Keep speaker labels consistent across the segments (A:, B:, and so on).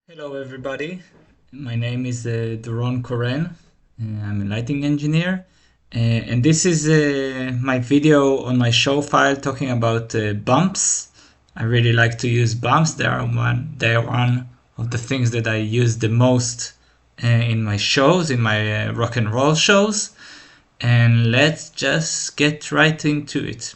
A: Hello everybody, my name is Doron Koren. I'm a lighting engineer, and this is my video on my show file talking about bumps. I really like to use bumps. They are one of the things that I use the most in my shows, in my rock and roll shows. And let's just get right into it.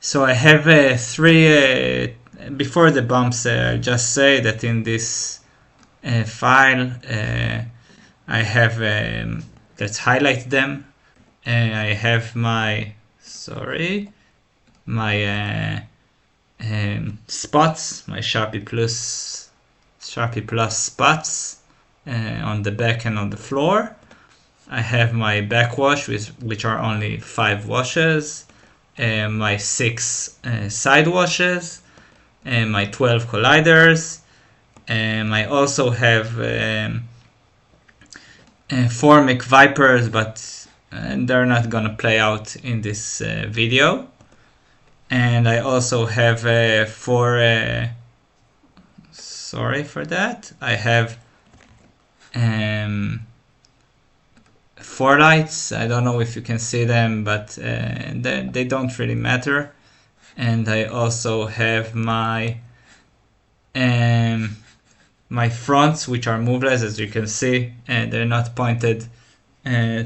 A: So I have three. Before the bumps, I just say that in this file I have let's highlight them. I have my spots, my Sharpie Plus spots on the back and on the floor. I have my backwash, which are only 5 washes, my 6 side washes, and my 12 colliders. I also have 4 McVipers, but they're not gonna play out in this video. And I also have 4 sorry for that. I have 4 lights. I don't know if you can see them, but they don't really matter. And I also have my fronts, which are moveless, as you can see, and they're not pointed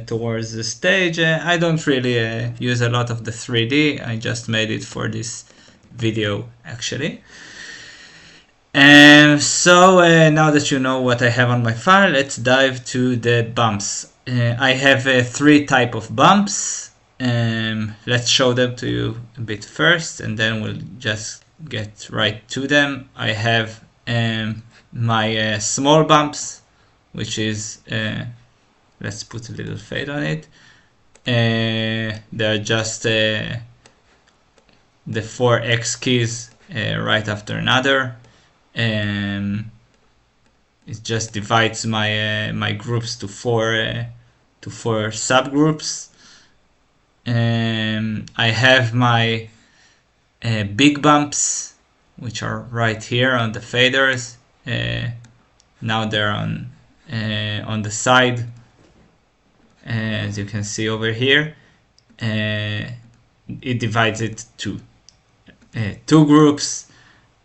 A: towards the stage. I don't really use a lot of the 3D. I just made it for this video, actually. So now that you know what I have on my file, let's dive to the bumps. I have 3 type of bumps. Let's show them to you a bit first, and then we'll just get right to them. I have my small bumps, which is let's put a little fade on it. They're just the 4 X keys right after another. It just divides my groups to 4 subgroups. I have my big bumps, which are right here on the faders. Now they're on the side, as you can see over here. It divides it to 2 groups,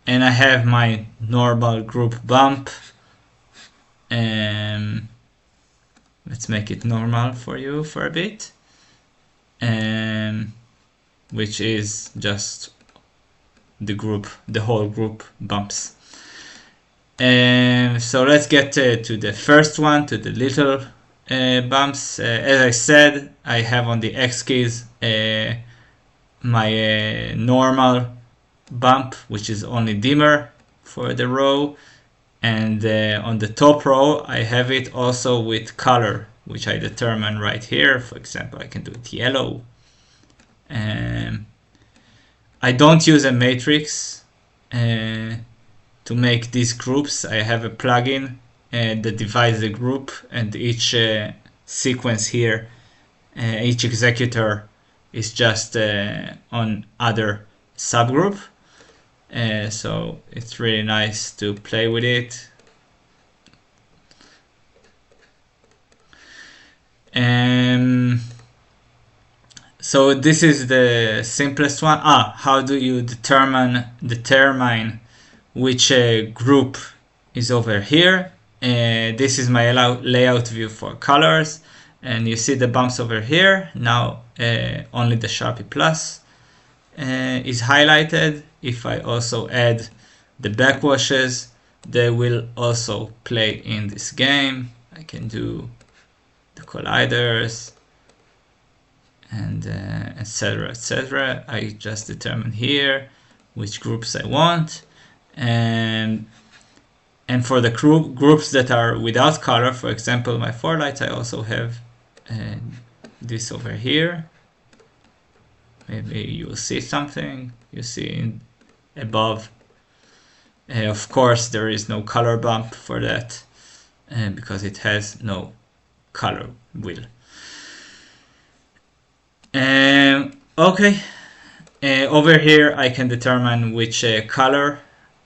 A: and I have my normal group bump. Let's make it normal for you for a bit, which is just the whole group bumps. So let's get to the first one, to the little bumps. As I said, I have on the X keys my normal bump, which is only dimmer for the row, and on the top row I have it also with color, which I determine right here. For example, I can do it yellow. I don't use a matrix to make these groups. I have a plugin that divides the group, and each sequence here, each executor is just on other subgroup. So it's really nice to play with it. So this is the simplest one. How do you determine which group is over here? This is my layout view for colors, and you see the bumps over here. Now only the Sharpie Plus is highlighted. If I also add the backwashes, they will also play in this game. I can do the colliders and etc, etc. I just determine here which groups I want, and for the groups that are without color, for example my 4 lights, I also have this over here. Maybe you will see something. You see above. Of course there is no color bump for that because it has no color wheel. Okay, over here I can determine which color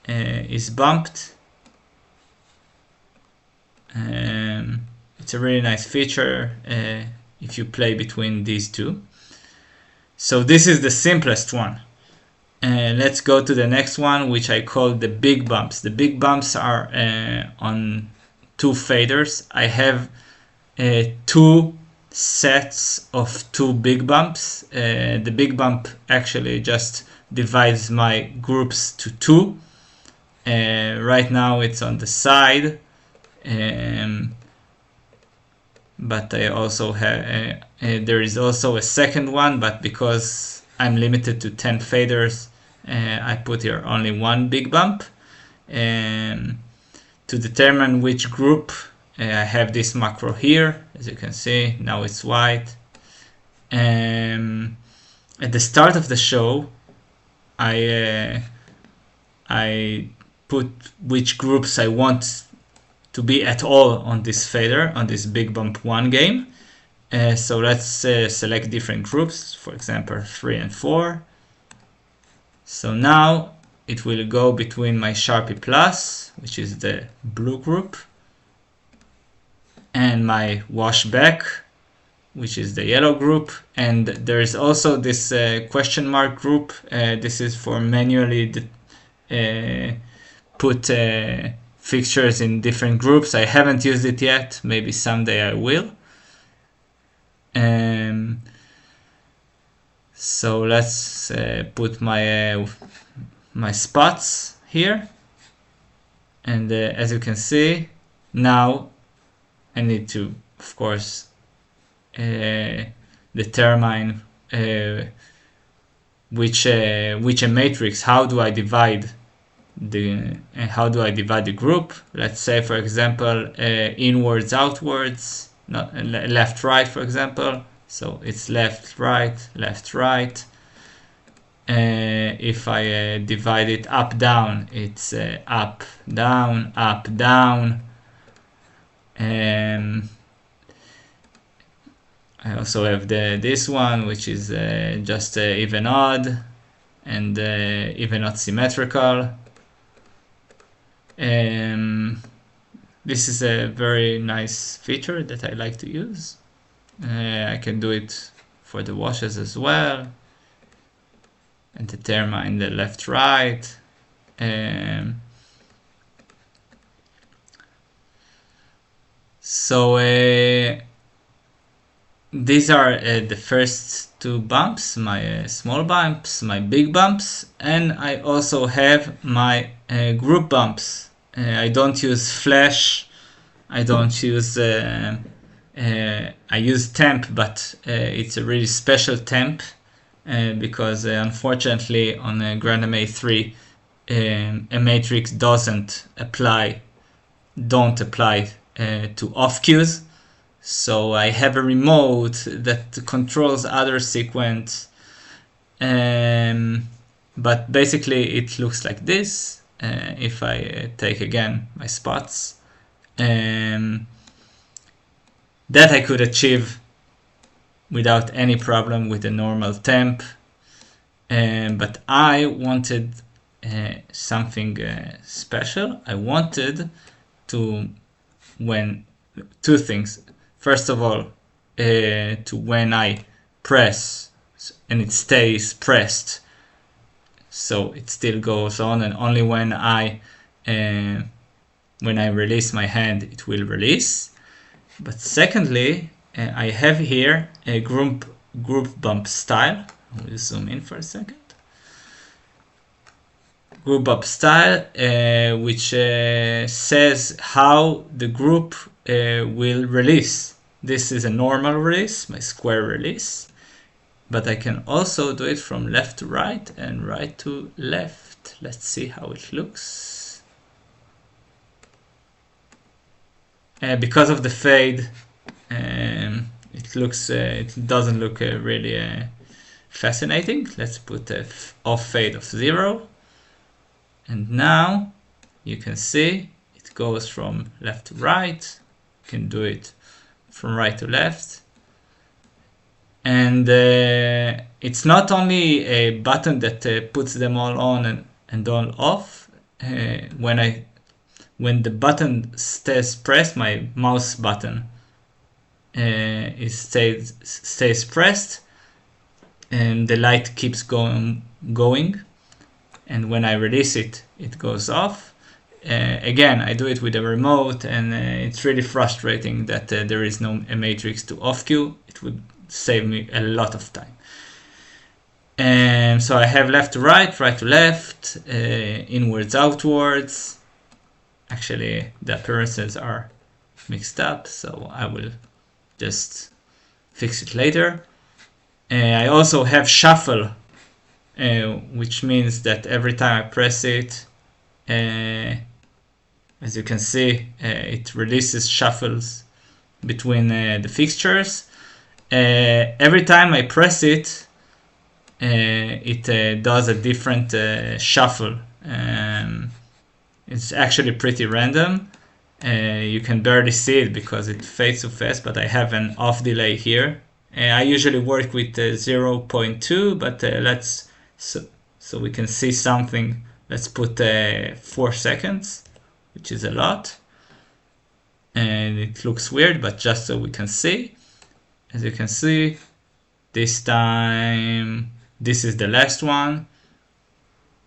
A: is bumped. it's a really nice feature if you play between these two. So this is the simplest one. Let's go to the next one, which I call the big bumps. The big bumps are on two faders. I have two sets of two big bumps. The big bump actually just divides my groups to two. Right now it's on the side, but I also have there is also a second one, but because I'm limited to 10 faders, I put here only one big bump. To determine which group, I have this macro here. As you can see, now it's white. At the start of the show, I put which groups I want to be at all on this fader, on this big bump 1 game. So let's select different groups, for example 3 and 4. So now it will go between my Sharpie Plus, which is the blue group, and my wash back, which is the yellow group. And there is also this question mark group. This is for manually put fixtures in different groups. I haven't used it yet. Maybe someday I will. So let's put my my spots here, and as you can see, now I need to, of course, determine which a matrix. How do I divide the group? Let's say, for example, inwards, outwards, not left, right, for example. So it's left, right, left, right. If I divide it up, down, it's up, down, up, down. I also have this one, which is just even odd, and even odd symmetrical. This is a very nice feature that I like to use. I can do it for the washes as well, and determine the left, right. So these are the first two bumps, my small bumps, my big bumps, and I also have my group bumps. I don't use flash, I don't use I use temp, but it's a really special temp because unfortunately on Grandma3 a matrix don't apply to off cues. So I have a remote that controls other sequence, but basically it looks like this. If I take again my spots, that I could achieve without any problem with a normal temp, but I wanted something special. I wanted to, when two things. First of all, to when I press and it stays pressed, so it still goes on, and only when I release my hand it will release. But secondly, I have here a group bump style. We'll zoom in for a second. Group bump style, which says how the group will release. This is a normal release, my square release, but I can also do it from left to right and right to left. Let's see how it looks. Because of the fade, it doesn't look really fascinating. Let's put a off fade of 0, and now you can see it goes from left to right. You can do it from right to left, and it's not only a button that puts them all on and all off. When the button stays pressed, my mouse button, it stays pressed, and the light keeps going, and when I release it, it goes off. Again, I do it with a remote, and it's really frustrating that there is no a matrix to off cue. It would save me a lot of time. And so I have left to right, right to left, inwards, outwards. Actually, the appearances are mixed up, so I will just fix it later. I also have shuffle, which means that every time I press it, as you can see, it releases shuffles between the fixtures. Every time I press it, it does a different shuffle. It's actually pretty random. You can barely see it because it fades so fast, but I have an off delay here. I usually work with 0.2, but so we can see something. Let's put 4 seconds, which is a lot. And it looks weird, but just so we can see. As you can see, this time, this is the last one.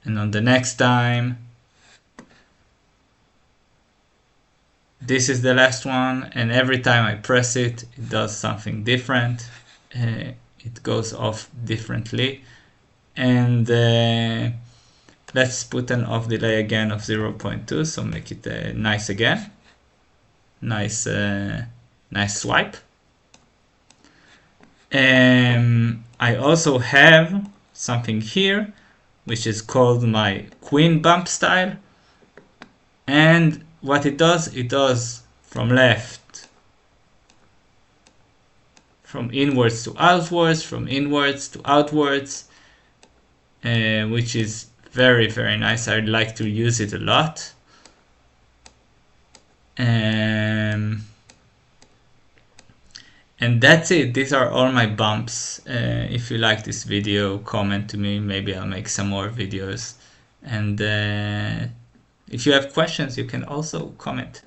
A: And on the next time, this is the last one, and every time I press it, it does something different. It goes off differently. And let's put an off delay again of 0.2, so make it nice again. Nice swipe. I also have something here, which is called my Queen bump style. And what it does from left, from inwards to outwards, from inwards to outwards, which is very, very nice. I'd like to use it a lot. And that's it. These are all my bumps. If you like this video, comment to me. Maybe I'll make some more videos. And if you have questions, you can also comment.